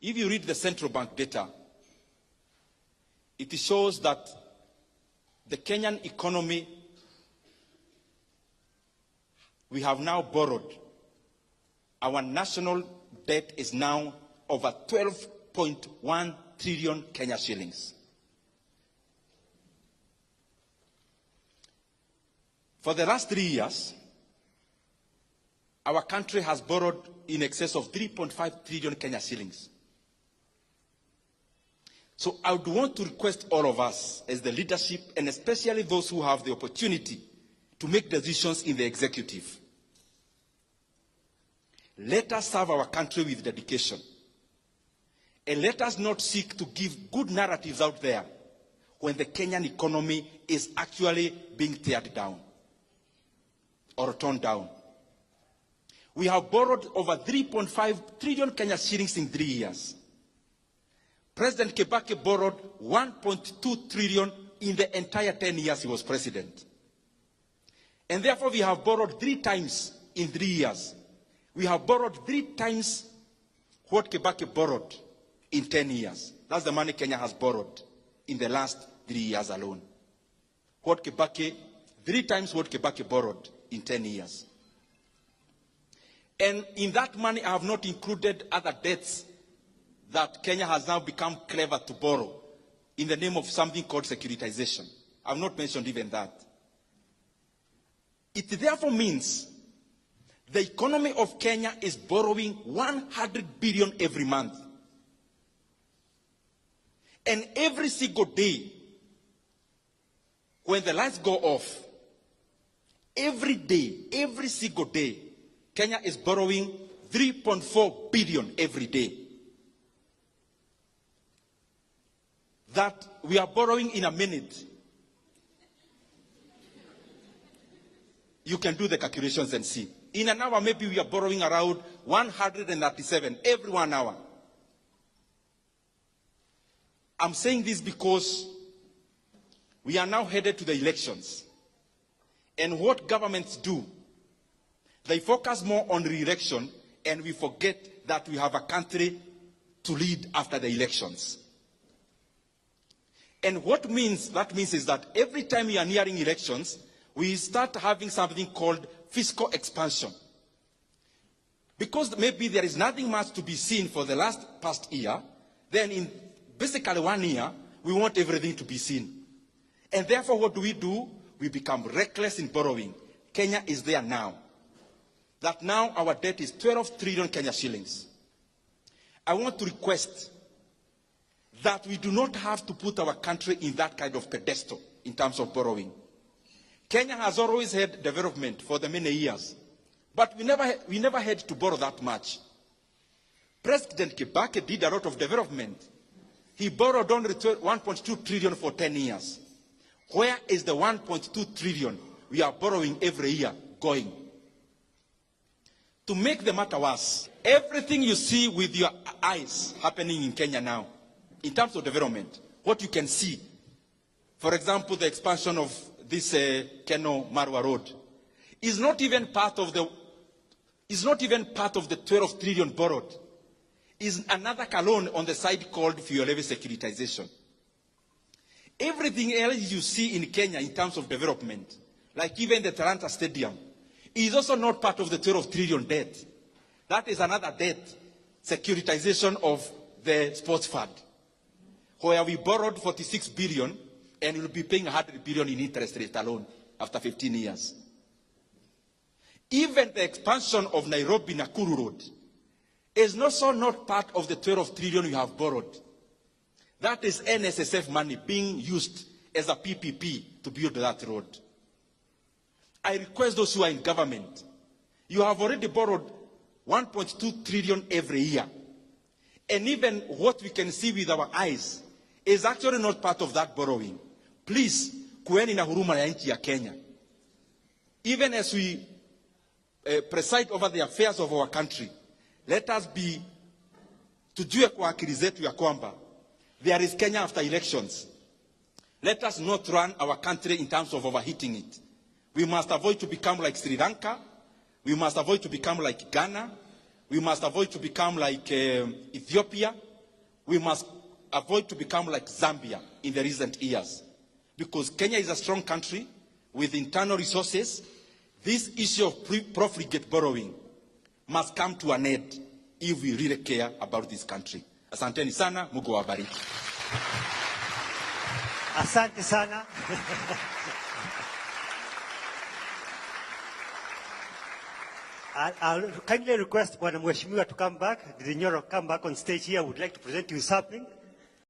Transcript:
If you read the central bank data, it shows that the Kenyan economy, we have now borrowed. Our national debt is now over 12.1 trillion Kenya shillings. For the last 3 years, our country has borrowed in excess of 3.5 trillion Kenya shillings. So I would want to request all of us as the leadership, and especially those who have the opportunity to make decisions in the executive. Let us serve our country with dedication. And let us not seek to give good narratives out there when the Kenyan economy is actually being teared down or torn down. We have borrowed over 3.5 trillion Kenya shillings in 3 years. President Kibaki borrowed 1.2 trillion in the entire 10 years he was president. And therefore we have borrowed 3 times in 3 years. We have borrowed 3 times what Kibaki borrowed in 10 years. That's the money Kenya has borrowed in the last 3 years alone. 3 times what Kibaki borrowed in 10 years. And in that money, I have not included other debts that Kenya has now become clever to borrow in the name of something called securitization. I have not mentioned even that. It therefore means the economy of Kenya is borrowing 100 billion every month. And every single day, when the lights go off, every day, every single day, Kenya is borrowing 3.4 billion every day. That we are borrowing in a minute. You can do the calculations and see. In an hour, maybe we are borrowing around 137 every 1 hour. I'm saying this because we are now headed to the elections. And what governments do, they focus more on re-election, and we forget that we have a country to lead after the elections. And what that means is that every time we are nearing elections, we start having something called fiscal expansion. Because maybe there is nothing much to be seen for the past year, then in basically 1 year, we want everything to be seen. And therefore, what do? We become reckless in borrowing. Kenya is there now. That now our debt is 12 trillion Kenya shillings. I want to request that we do not have to put our country in that kind of pedestal in terms of borrowing. Kenya has always had development for the many years, but we never had to borrow that much. President Kibaki did a lot of development. He borrowed only 1.2 trillion for 10 years. Where is the 1.2 trillion we are borrowing every year going? To make the matter worse, everything you see with your eyes happening in Kenya now, in terms of development, what you can see, for example, the expansion of this Keno-Marwa road, is not even part of the 12 trillion borrowed. Is another loan on the side called fuel levy securitization. Everything else you see in Kenya in terms of development, like even the Talanta Stadium, is also not part of the 12 trillion debt. That is another debt, securitization of the sports fund, where we borrowed 46 billion and will be paying 100 billion in interest rate alone after 15 years. Even the expansion of Nairobi-Nakuru Road is also not part of the 12 trillion we have borrowed. That is NSSF money being used as a PPP to build that road. I request those who are in government, you have already borrowed 1.2 trillion every year. And even what we can see with our eyes is actually not part of that borrowing. Please, kueni na huruma ya nchi ya Kenya. Even as we preside over the affairs of our country, let us be, tujue kwa akili zetu ya kwamba there is Kenya after elections. Let us not run our country in terms of overheating it. We must avoid to become like Sri Lanka. We must avoid to become like Ghana. We must avoid to become like Ethiopia, we must avoid to become like Zambia in the recent years. Because Kenya is a strong country with internal resources. This issue of profligate borrowing must come to an end if we really care about this country. Asanteni sana, Mungu awabariki. Asante sana. I'll kindly request Bwana Mheshimiwa to come back. Did Nyoro come back on stage here? I would like to present you something.